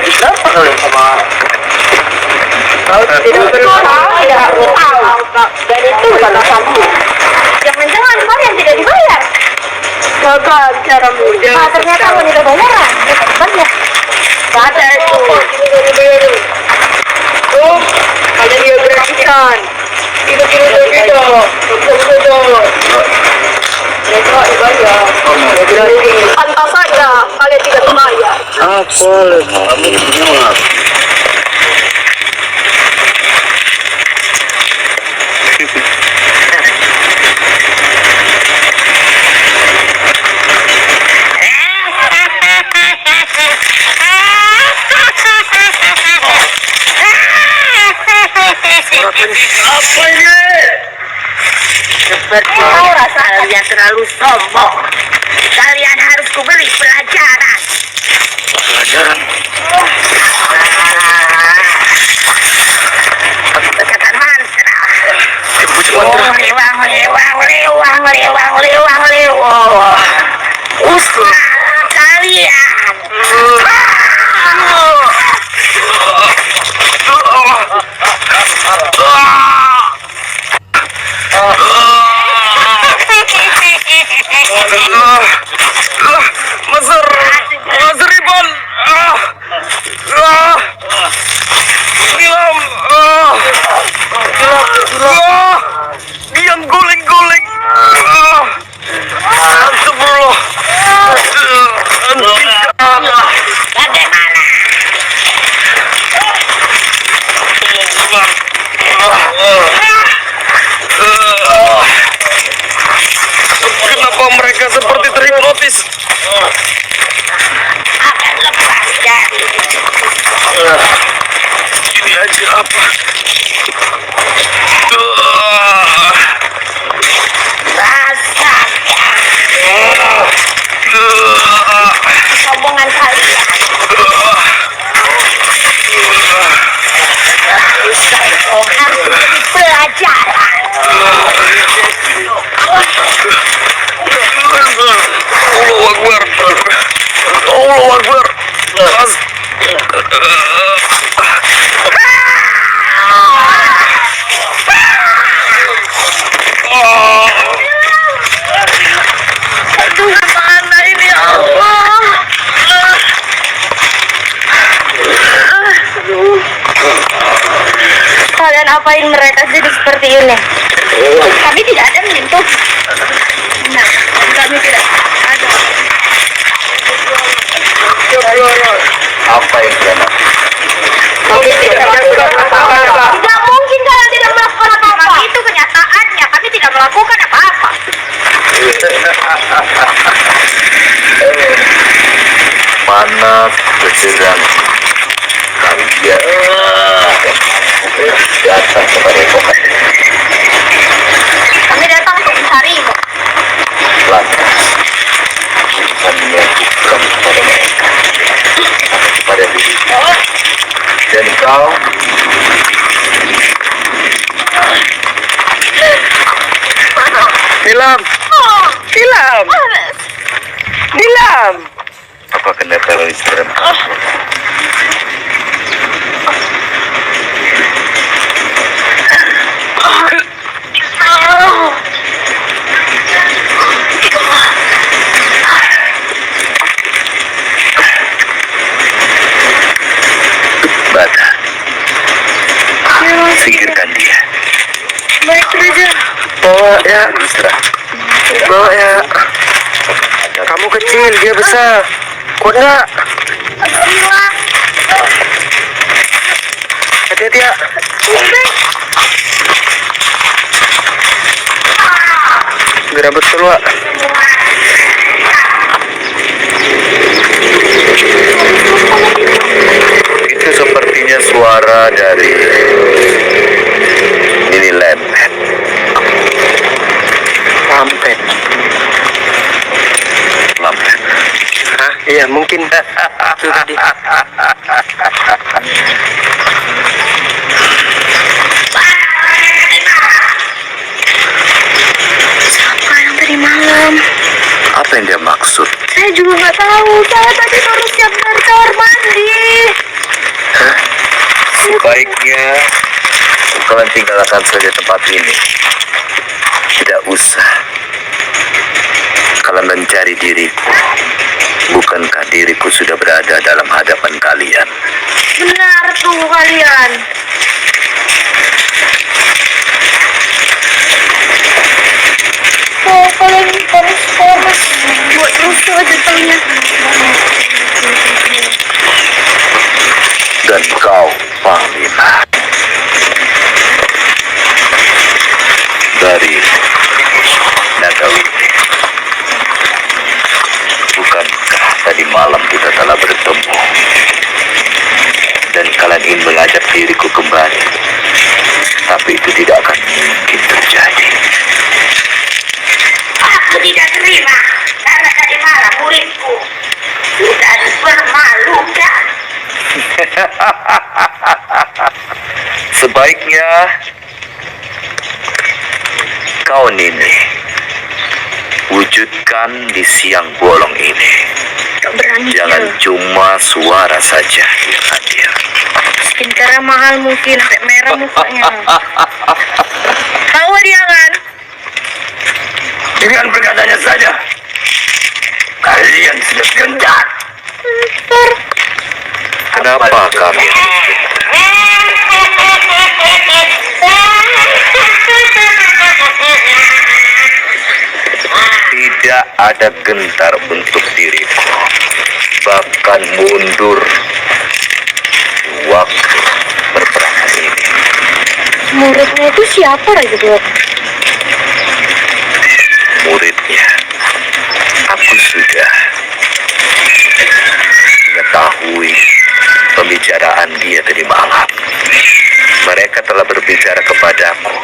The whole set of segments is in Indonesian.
Berapa kali sama tidak tahu dan itu salah satu. Jangan-jangan kalian tidak dibayar. Gagal cara mudah. Ternyata wanita bayaran. Banyak. Ada itu. Kalian dia gratisan. Tidak. Mereka dibayar. Pantas saja kalian tidak dibayar. Apa? Apa ini? Seperti rasa kalian terlalu sombong. Kalian harus kuberi pelajaran. Pelajaran? Katakan mantra. Usah kalian. Mas Ribbon. Diam goleng-goleng. Astagfirullah. Bagaimana? Kenapa mereka seperti terhipnotis? Akan lepas dari Ini aja apa? rasakan kesombongan kalian. Harus menjadi pelajaran. Allahu Akbar. Allahu Akbar. Aduh, mana ini ya Allah? Kalian apain mereka jadi seperti ini? Kami tidak ada menyentuh. Nah, kami tidak ada. Apa yang kena? Kami tidak melakukan apa-apa. Tidak mungkin kalian tidak melakukan apa-apa. Itu kenyataannya. Kami tidak melakukan apa-apa. Panas berserang kalian datang kepada Tuhan. Kami datang untuk mencarimu. Lantas bukan menyatukan kepada mereka, tapi kepada diri. Dan kau Dilam. Apa kena teroris perempuan? Bata, singkirkan dia. Baik, Raja. Bawa ya, bawa ya. Kamu kecil, dia besar. Kuda. Bismillah. Hati-hati ya. Gerak betul, Wak. Itu sepertinya suara dari ini lempet. Lampet. Hah? Iya, mungkin. Itu tadi. Siapa yang tadi malam? Apa yang dia maksud? Saya juga nggak tahu. Saya tadi baru siap dari kamar mandi. Sebaiknya kalian tinggalkan saja tempat ini. Tidak usah kalian mencari diriku. Bukankah diriku sudah berada dalam hadapan kalian? Benar tuh kalian. Oh, kalian polos buat rusuh aja taunya. Dan kau, Panglima, dari Nagawiti. Bukankah tadi malam kita telah bertemu? Dan kalian ingin mengajak diriku kembali. Tapi itu tidak akan mungkin terjadi. Aku tidak terima karena tadi malam muridku sudah dipermalukan. Sebaiknya kau Nini wujudkan di siang bolong ini. Tak berani. Jangan cuma suara saja yang hadir. Skincare mahal mungkin sampai merah mukanya. Tahu dia kan? Dengan perkataannya saja, kalian sudah gentar. Kenapa kami? Tidak ada gentar untuk diriku, bahkan mundur waktu berperangan ini. Muridnya itu siapa lagi buat? Muridnya, aku sudah mengetahui pembicaraan dia tadi malam. Mereka telah berbicara kepadaku.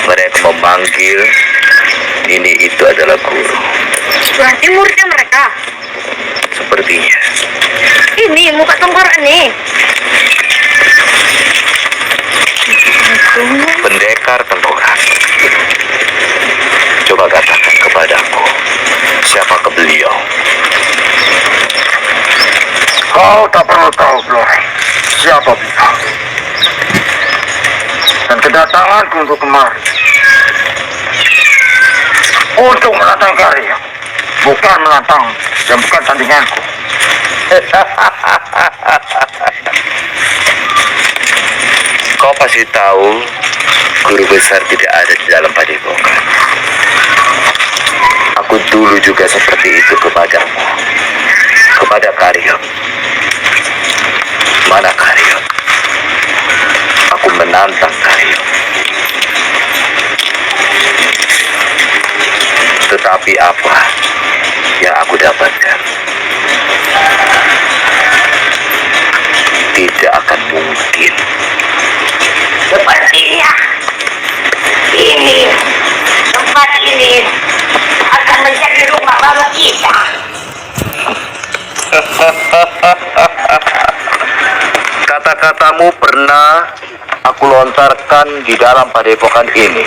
Mereka memanggil Nini itu adalah guru. Berarti muridnya mereka. Sepertinya. Ini muka tengkorak nih. Pendekar tengkorak. Coba katakan kepadaku, siapa ke beliau? Kau tak perlu tahu, Blore. Siapa beliau? Dan kedatanganku untuk kemari untuk menantang karya, bukan menantang dan bukan tandinganku. Kau pasti tahu guru besar tidak ada di dalam padepokan. Aku dulu juga seperti itu kepadamu, kepada Karyot. Mana Karyot? Aku menantang Karyot. Tetapi apa yang aku dapatkan? Tidak akan mungkin. Sepertinya ini tempat ini akan menjadi rumah bapak kita. Kata-katamu pernah aku lontarkan di dalam padepokan ini.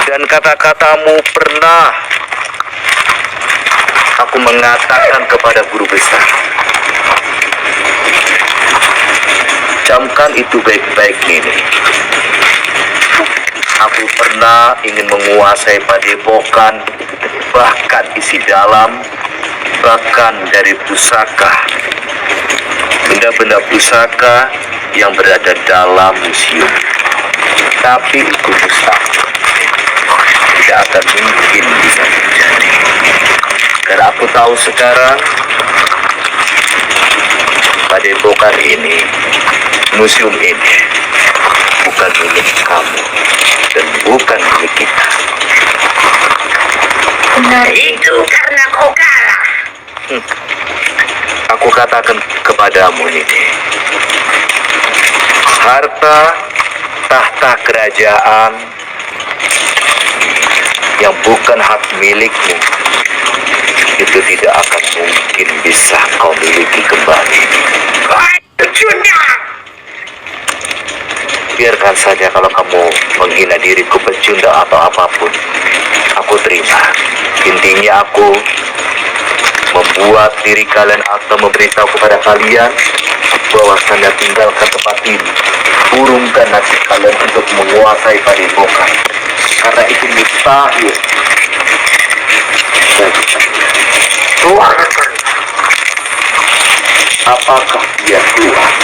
Dan kata-katamu pernah aku mengatakan kepada guru besar. Camkan itu baik-baik ini. Aku pernah ingin menguasai padepokan, bahkan isi dalam, bahkan dari pusaka. Benda-benda pusaka yang berada dalam museum. Tapi itu mustahil. Tidak akan mungkin bisa terjadi. Karena aku tahu sekarang padepokan ini, museum ini bukan milik kamu dan bukan milik kita. Benar itu karena kau kalah. Aku katakan kepadamu ini, harta tahta kerajaan yang bukan hak milikmu itu tidak akan mungkin bisa kau miliki kembali. Sudah. Biarkan saja kalau kamu menghina diriku, pecundang atau apapun, aku terima. Intinya aku membuat diri kalian atau memberitahu kepada kalian bahwasannya tinggalkan tempat ini, urungkan nasib kalian untuk menguasai padepokan, karena itu mustahil. Tuhan, apakah dia kuat?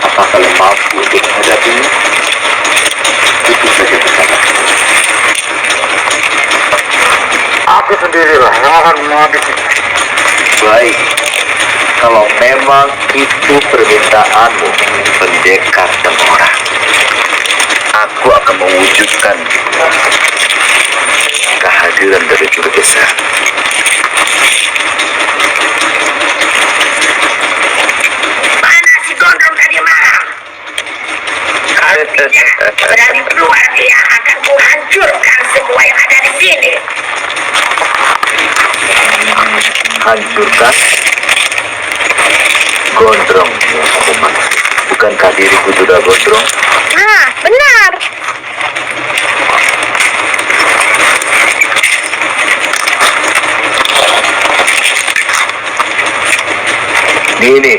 Apakah kalian mampu untuk menghadapinya? Itu saja pesan. Aku sendirilah yang akan menghabisi. Baik, kalau memang itu permintaanmu, pendekar tengkorak, aku akan mewujudkan kehadiran dari guru besar. Mana si gondrong tadi malam? Kalau tidak berani keluar, dia akan kuhancurkan semua yang ada di sini. Hancurkan gondrong, bukankah diriku sudah gondrong? Nah, benar. Ini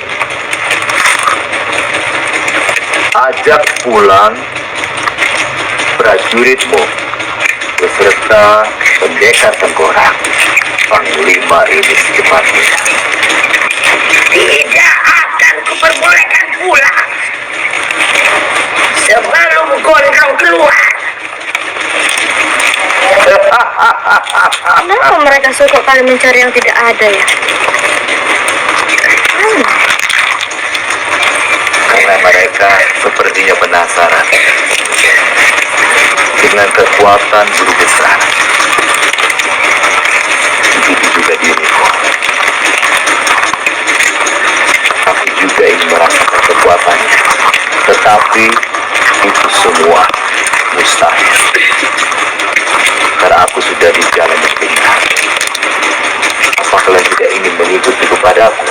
ajak pulang prajuritmu beserta pendekar tengkorak panglima ini secepatnya. Tidak akan kuperbolehkan pulang sebelum gondrong keluar. Kenapa mereka suka kali mencari yang tidak ada ya? Karena mereka sepertinya penasaran dengan kekuatan guru besar. Begitu juga diriku. Aku juga ingin merasakan kekuatannya. Tetapi itu semua mustahil. Karena aku sudah di jalan yang benar. Apa kalian tidak ingin mengikuti kepadaku?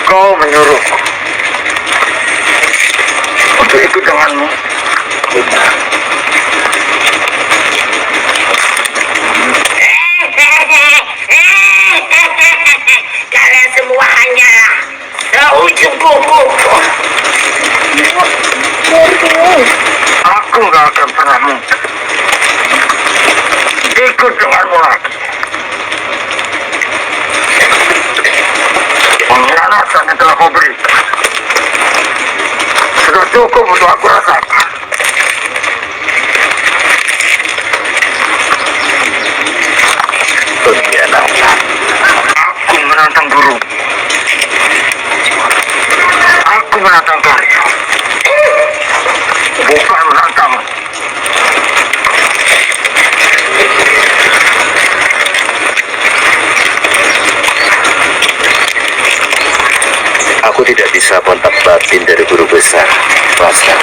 Kau menyuruhku untuk ikut denganmu. Benar. Kalian semua hanyalah seujung kuku. Aku gak akan pernah mungkin ikut denganmu lagi. Pengkhianatan yang telah kau berikan sudah cukup untuk aku rasakan. Pengkhianatan. Aku menantang guru. Aku menantang kalian. Bukan menantang. Aku tidak bisa kontak batin dari guru besar, Rasa.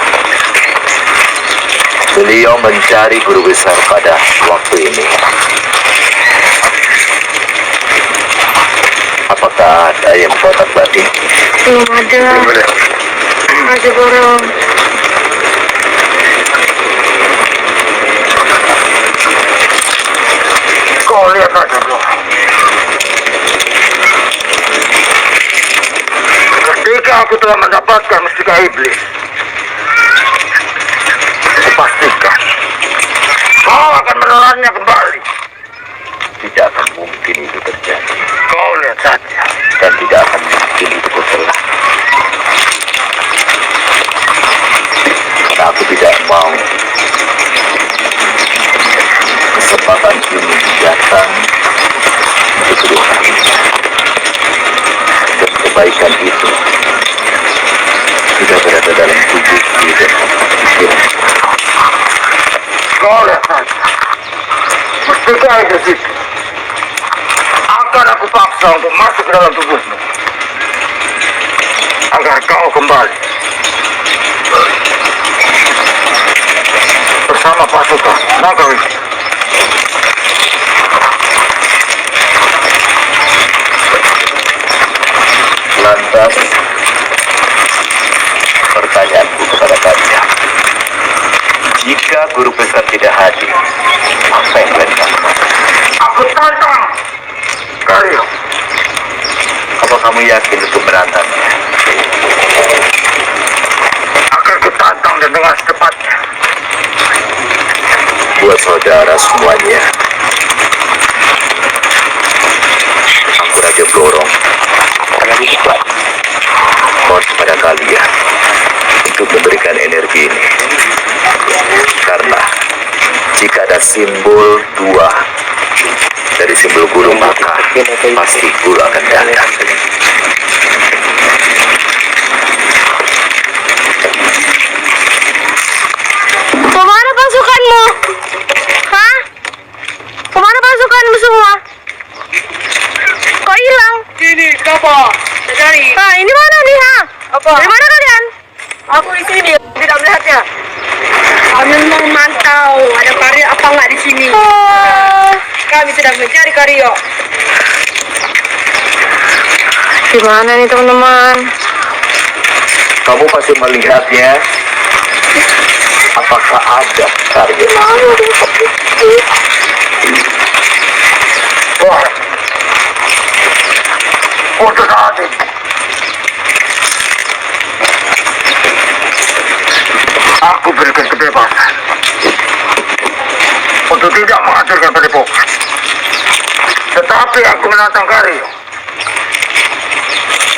Beliau mencari guru besar pada waktu ini. Apakah ada yang kontak batin? Belum ada. Masih borong. Kau lihat saja, bro. Ketika aku telah mendapatkan mustika iblis, pastikan kau akan menelannya kembali. Tidak akan mungkin itu terjadi. Kau lihat saja. Dan tidak akan mungkin itu terjadi. Karena aku tidak mau kesempatan ini datang untuk kedua kalinya. Dan kebaikan itu sudah berada dalam tubuh dan pikiran. Kau lihat saja. Mustika iblis itu akan aku paksa untuk masuk ke dalam tubuhmu agar kau kembali bersama pasukan Nagawi. Lantas pertanyaanku kepada kalian, jika guru besar tidak hadir, yakin untuk menantangnya. Akan kutantang dan dengan secepatnya. Buat saudara semuanya, aku Raja Blorong mohon kepada kalian untuk memberikan energi ini, karena jika ada simbol dua dari simbol guru, maka pasti guru akan datang. Kemana pasukanmu? Hah? Kemana pasukanmu semua? Kok hilang? Ini apa? Cari. Nah, ini mana nih, ha? Apa? Dari mana kalian? Aku di sini tidak melihatnya. Kami memantau ada karya apa nggak di sini. Oh, Kami sedang mencari karya. gimana nih teman-teman? Kamu pasti melihatnya. Apakah ada karya? Wah. Untuk saat ini. Aku berikan kebebasan untuk tidak menghancurkan padepokan. Tetapi aku menantang karya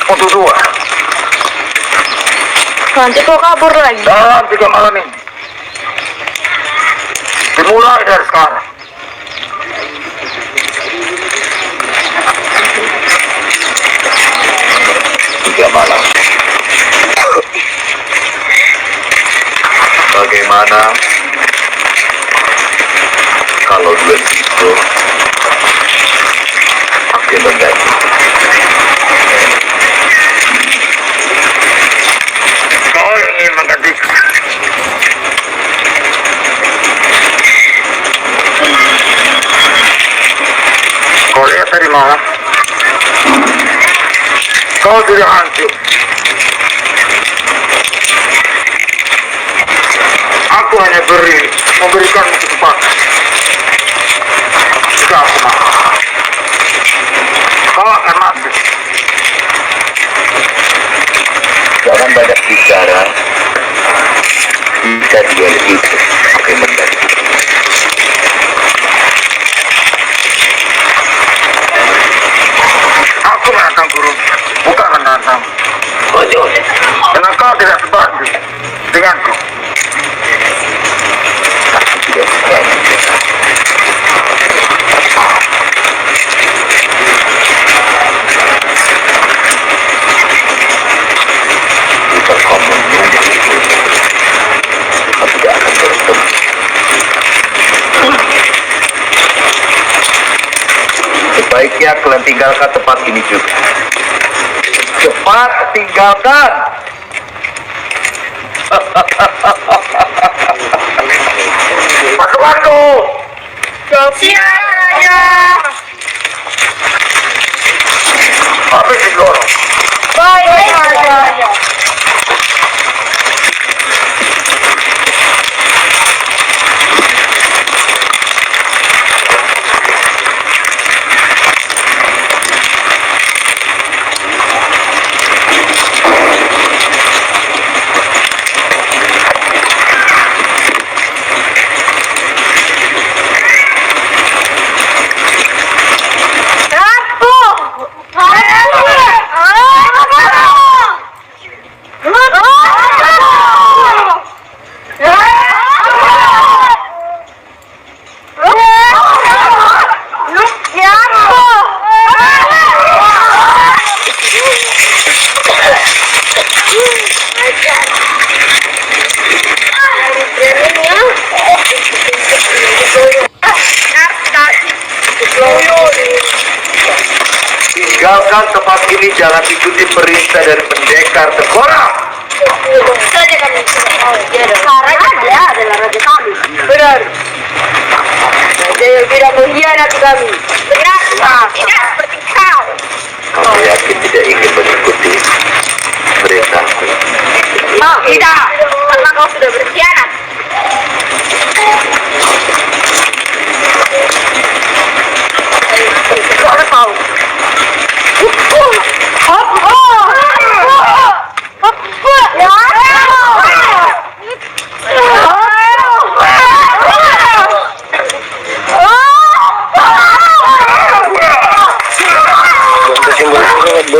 untuk dua. Nanti kok kabur lagi? Dalam 3 malam ini. Dimulai dari sekarang. Tiga malam. Bagaimana kalau duel itu makin mengganti? Kau ingin menggantikan. Kau lihat tadi malam. Kau tidak hancur. Aku hanya memberikan kesempatan. Jika aku mau, kau akan mati. Jangan banyak bicara. Jika duel itu makin mengganti. Aku menantang guru, bukan menantang. Karena kau tidak sebanding denganku. Aku tidak berani. Jika kau menunggu, kau tidak akan bertemu. Sebaiknya kalian tinggalkan tempat ini juga. Cepat tinggalkan. Pasukanku, Siap, Raja. habis didorong. Baik, Raja. Tinggalkan tempat ini, jangan ikuti perintah dari pendekar tengkorak. Saja kami tidak mau. Sekarang dia adalah raja kami. Benar. Dia tidak mengkhianati kami. Benar, tidak seperti kau. Kamu yakin tidak ingin mengikuti perintahku? Tidak, karena kau sudah berkhianat. Karena kau.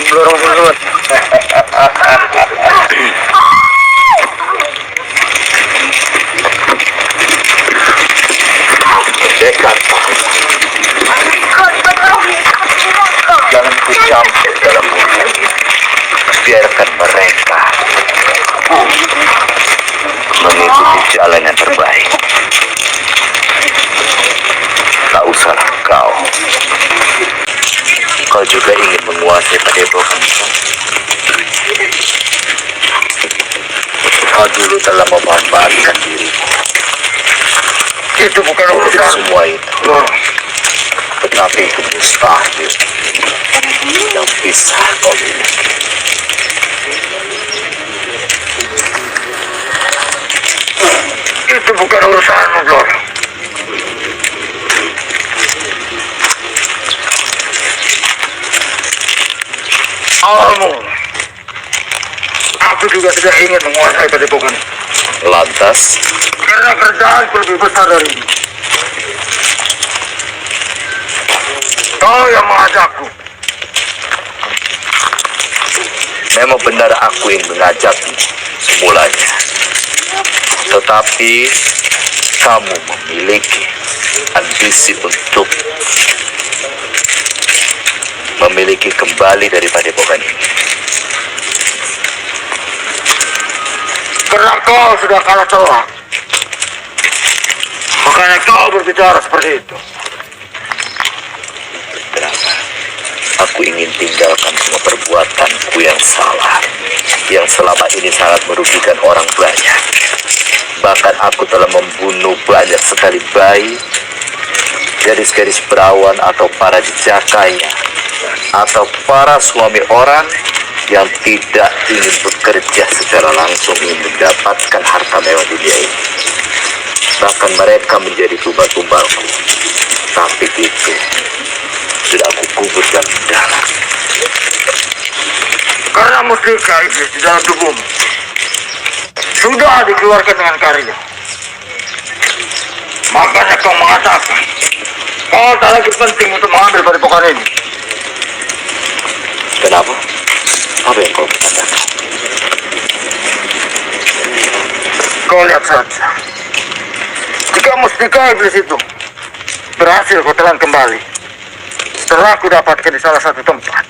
belum berbuat. Pendekar, jangan ikut campur dalam urusan. Biarkan mereka mengikuti jalan yang terbaik. Tak usahlah kau. Kau juga ingin menguasai padepokan. Kau dulu telah memanfaatkan dirimu. Itu bukan Untuk urusan. semua itu, tetapi itu mustahil yang bisa kau miliki. Itu bukan urusanmu, Lor. Awalmu, aku juga tidak ingin menguasai padepokan. Lantas, Karena kerjaanku lebih besar dari ini. Kau yang mengajakku. memang benar aku yang mengajakmu semulanya. Tetapi kamu memiliki ambisi untuk memiliki kembali dari padepokan ini. Karena kau sudah kalah telak. Makanya kau berbicara seperti itu. Kenapa? Aku ingin tinggalkan semua perbuatanku yang salah, yang selama ini sangat merugikan orang banyak. Bahkan aku telah membunuh banyak sekali bayi, gadis-gadis perawan atau para jejakaya, atau para suami orang yang tidak ingin bekerja secara langsung ingin mendapatkan harta mewah dunia ini. Bahkan mereka menjadi tumbal-tumbalku. Tapi itu sudah aku kubur dalam dalam. Karena mustika iblis di dalam tubuhmu sudah dikeluarkan dengan karya. Makanya kau mengatakan kau tak lagi penting untuk mengambil padepokan ini. Kenapa? Apa yang kau katakan? Kau lihat saja. Jika mustika iblis itu berhasil kau telan kembali, setelah aku dapatkan di salah satu tempat,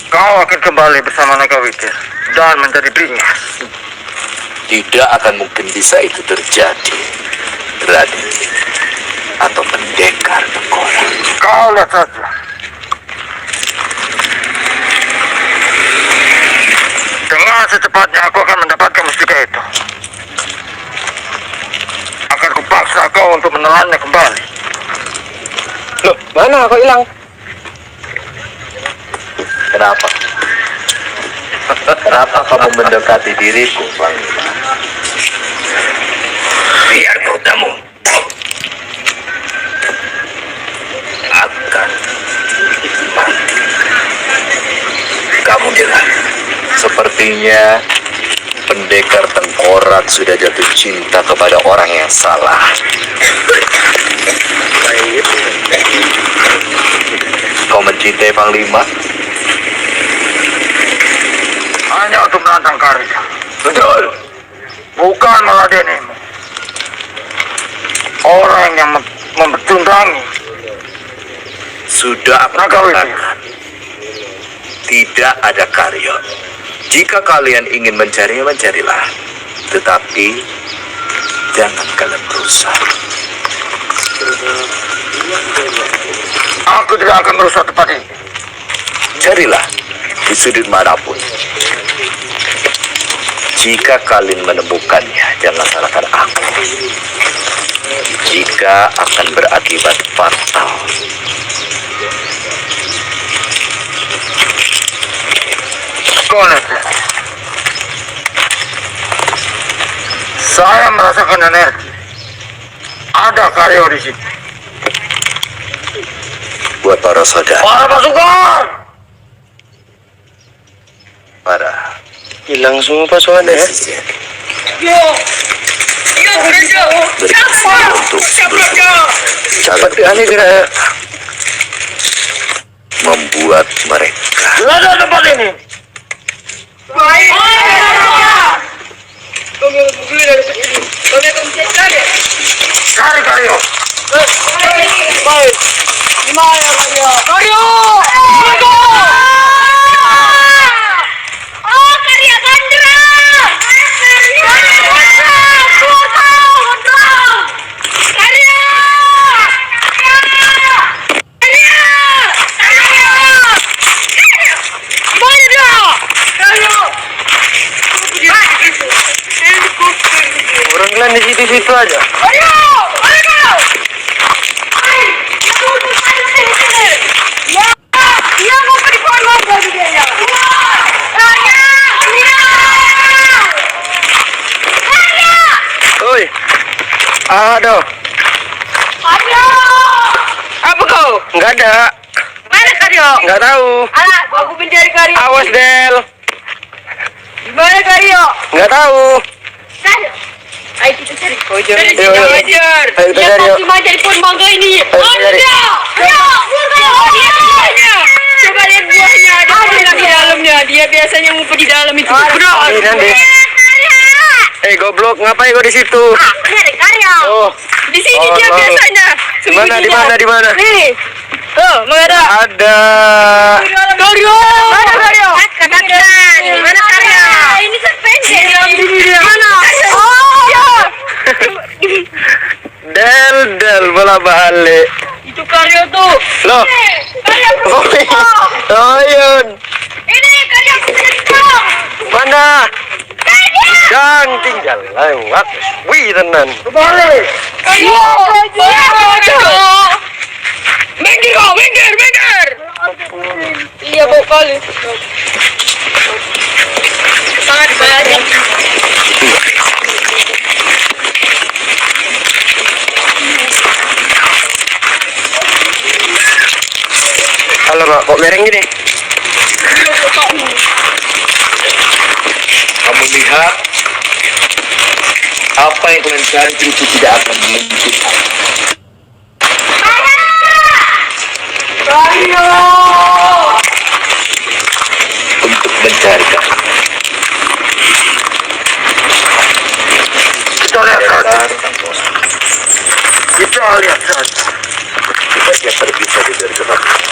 kau akan kembali bersama Naga Witir dan menjadi beringas. Tidak akan mungkin bisa itu terjadi, Raden, atau pendekar tengkorak. Kau lihat saja. Dengan secepatnya aku akan mendapatkan mustika itu. Akan kupaksa kau untuk menelannya kembali. Loh, mana kok hilang? Kenapa? Kenapa kamu mendekati diriku, Bang? Biar kau tamu akan mati. Kamu dengar? Sepertinya pendekar tengkorak sudah jatuh cinta kepada orang yang salah. Kau mencintai Panglima? Hanya untuk menantang karya. Betul. Bukan meladenimu. Orang yang mempertundangi Sudah aku Naga Witir. katakan, tidak ada karya. Jika kalian ingin mencarinya, mencarilah. Tetapi jangan kalian merusak. Aku tidak akan merusak tempat ini. Carilah di sudut manapun. Jika kalian menemukannya, jangan salahkan aku. Jika akan berakibat fatal. Kau lihat. Saya merasakan energi. Ada karya di sini. Buat para saudara, Para pasukan! para Hilang semua pasukan ya? netizen, berkesempatan untuk Seperti aneh tidak membuat mereka. Jaga tempat ini. Baik. Cari Karyo. Oh, Karya Gandra. Orang kalian di situ-situ aja. Oi. Aduh. Apa kau? Enggak ada. Mana Karyo? Enggak tahu. Alah, aku mencari Karyo. Awas Del. Mana Karyo? Enggak tahu. Karyo. Ayo kita cari. Oh, jangan. Cari, Ayo, ayo. kejar. Ayo, kita Dia cari, pasti yuk. mau cari pohon mangga ini. Ayo, kita cari. Coba lihat buahnya. Ada buah di dalamnya. Dia biasanya ngumpet di dalam itu. Ini nanti. Goblok, ngapain kau di situ? Nyari Karyo. Oh, Di sini Oh, dia oh. biasanya. di mana? Di mana? Di mana? Nih. Tuh, mau ada. Ada. Karyo. Mana Karyo? Katakan. Mana Karyo? Ini sependek. Mana? Oh, ya. Del bola balik. Itu Karyo tuh. Loh. Karyo Oh, oh, Yun. ini Karyo bersentuh. Mana? Jangan tinggal lewat. Wih, tenan. Kembali. Karyo. Minggir kau, minggir. Iya, bawa kali. Sangat banyak. Halo, Mak. Kok mereng gini? Kamu lihat apa yang kalian cari itu tidak akan muncul. Untuk mencari kamu. Kita lihat saja. Kita lihat saja. Sebaiknya pergi saja dari tempat ini.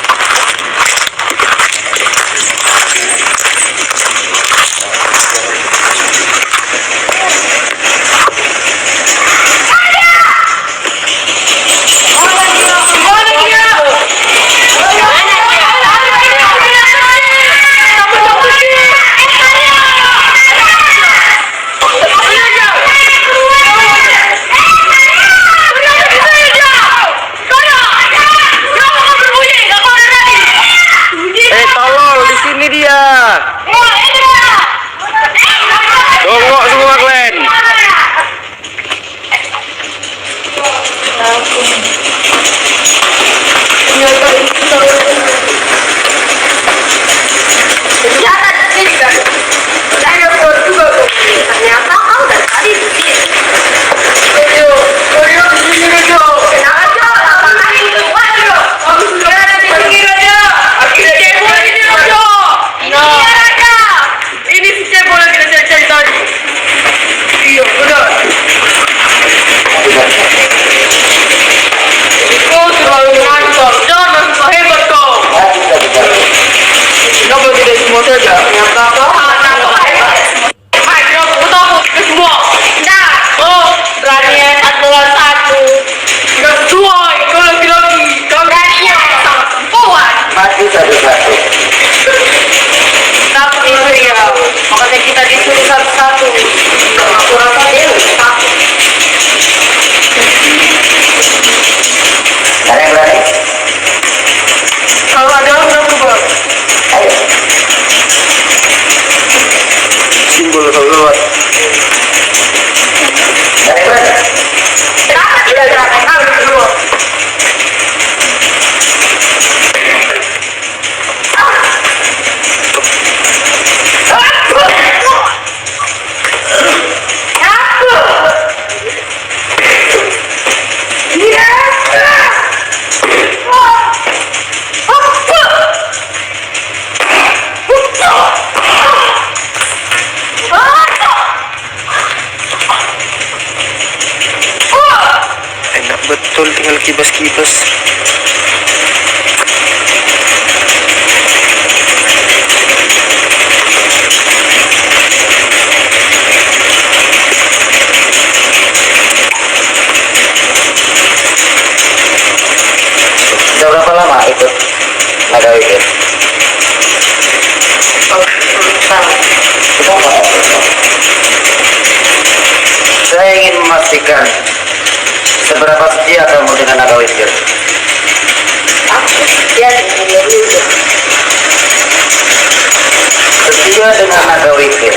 juga dengan naga wikir.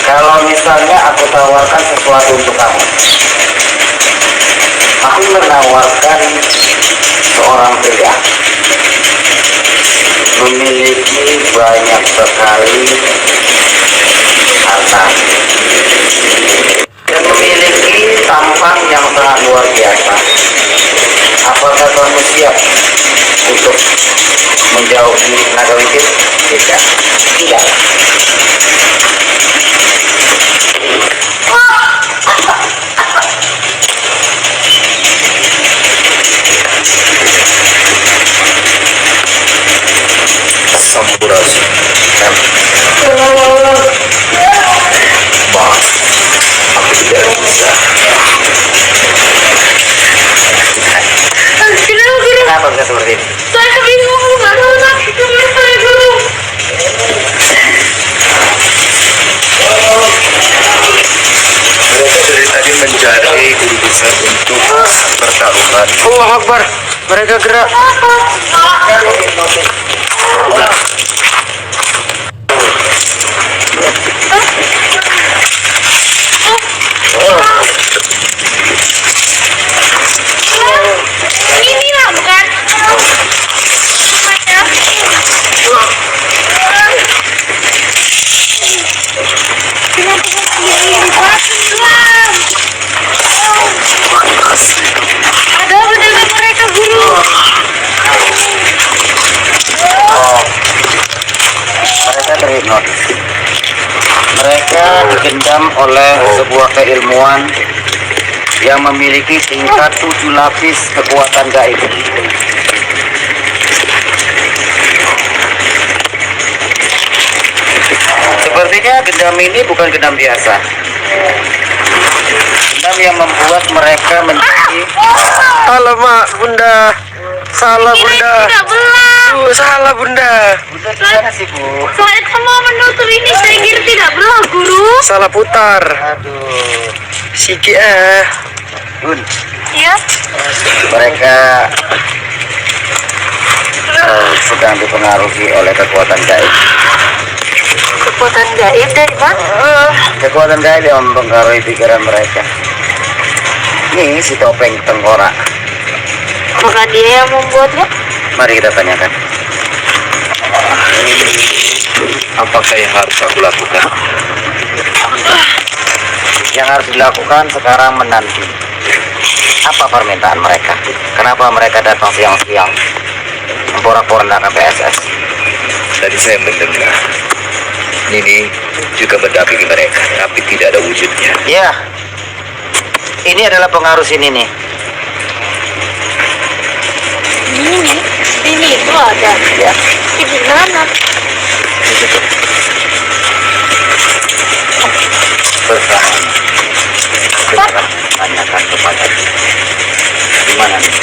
Kalau misalnya aku tawarkan sesuatu untuk kamu, aku menawarkan seorang pria memiliki banyak sekali harta dan memiliki tampang yang sangat luar biasa. Apakah kamu siap untuk menjauhi naga wikir? Tidak. Tidak. Sampurasun. Maaf, aku tidak bisa. Kenapa bisa seperti ini? Saya bingung, nggak tahu lagi kemana saya guru. Mereka dari tadi mencari guru besar untuk pertarungan. Allah Akbar, mereka gerak. Ini lah bukan? Ada benar mereka guru. Mereka terhipnotis. Mereka digendam oleh sebuah keilmuan yang memiliki tingkat 7 lapis kekuatan gaib. Sepertinya gendam ini bukan gendam biasa. Gendam yang membuat mereka menjadi... Alamak, Bunda. Salah, Bunda. Tidak belah. Salah, Bunda. Bunda gimana sih, Bu? Saya semua menutur ini saya kira tidak belah guru. Salah putar. Aduh. Siki Bun, Ya. mereka sedang dipengaruhi oleh kekuatan gaib. Kekuatan gaib dari mana? Kekuatan gaib yang mempengaruhi pikiran mereka. Ini si topeng tengkorak. Apakah dia yang membuatnya? Mari kita tanyakan. Apakah yang harus aku lakukan? Yang harus dilakukan sekarang menanti. Apa permintaan mereka? Kenapa mereka datang siang-siang memporak-porandakan PSS? Tadi saya mendengar Nini juga mendampingi mereka, tapi tidak ada wujudnya. Ya, ini adalah pengaruh sini nih. Ini itu ada. Ya, Di mana? bersama. Kita tanyakan kepada di mana nih?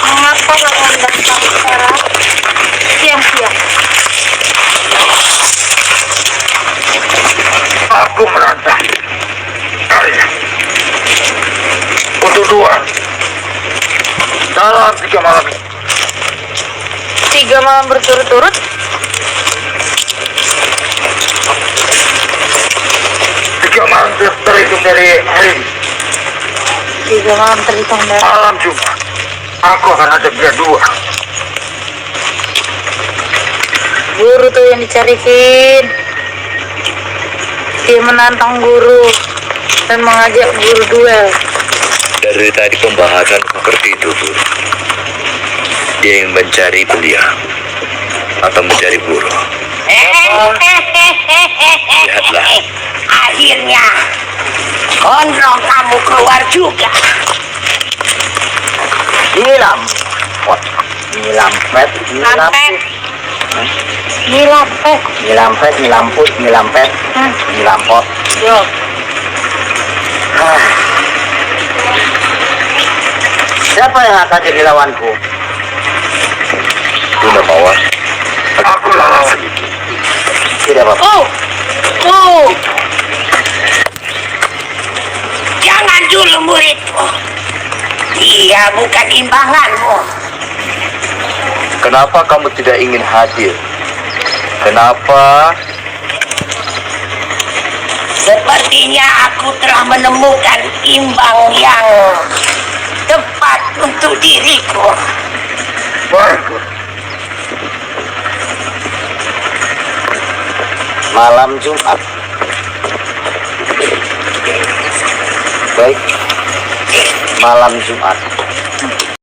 Mengapa kamu datang sekarang? Siang-siang. Aku merantau kalian untuk 2 dalam 3 malam ini. 3 malam berturut-turut. 3 malam terhitung dari hari ini. 3 malam terhitung dari. Malam Jumat aku akan ada dia 2. Guru tuh yang dicariin. Dia menantang guru dan mengajak guru duel. Dari tadi pembahasan seperti itu, Bu. Dia yang mencari beliau atau mencari guru. Lihatlah, Akhirnya gondrong kamu keluar juga. Nyilampet, nyilampet, nyilampet, Nyilampet. nyilampet, nyilamput, nyilampet, nyilampot. Yo. Siapa yang akan jadi lawanku? Luna Mawar. Aku lawan. Tidak apa-apa. Oh. Jangan dulu murid. diriku. Dia bukan imbanganmu. Kenapa kamu tidak ingin hadir? Kenapa? Sepertinya aku telah menemukan imbang yang tepat untuk diriku. Bagus. Malam Jumat. Baik. Malam Jumat.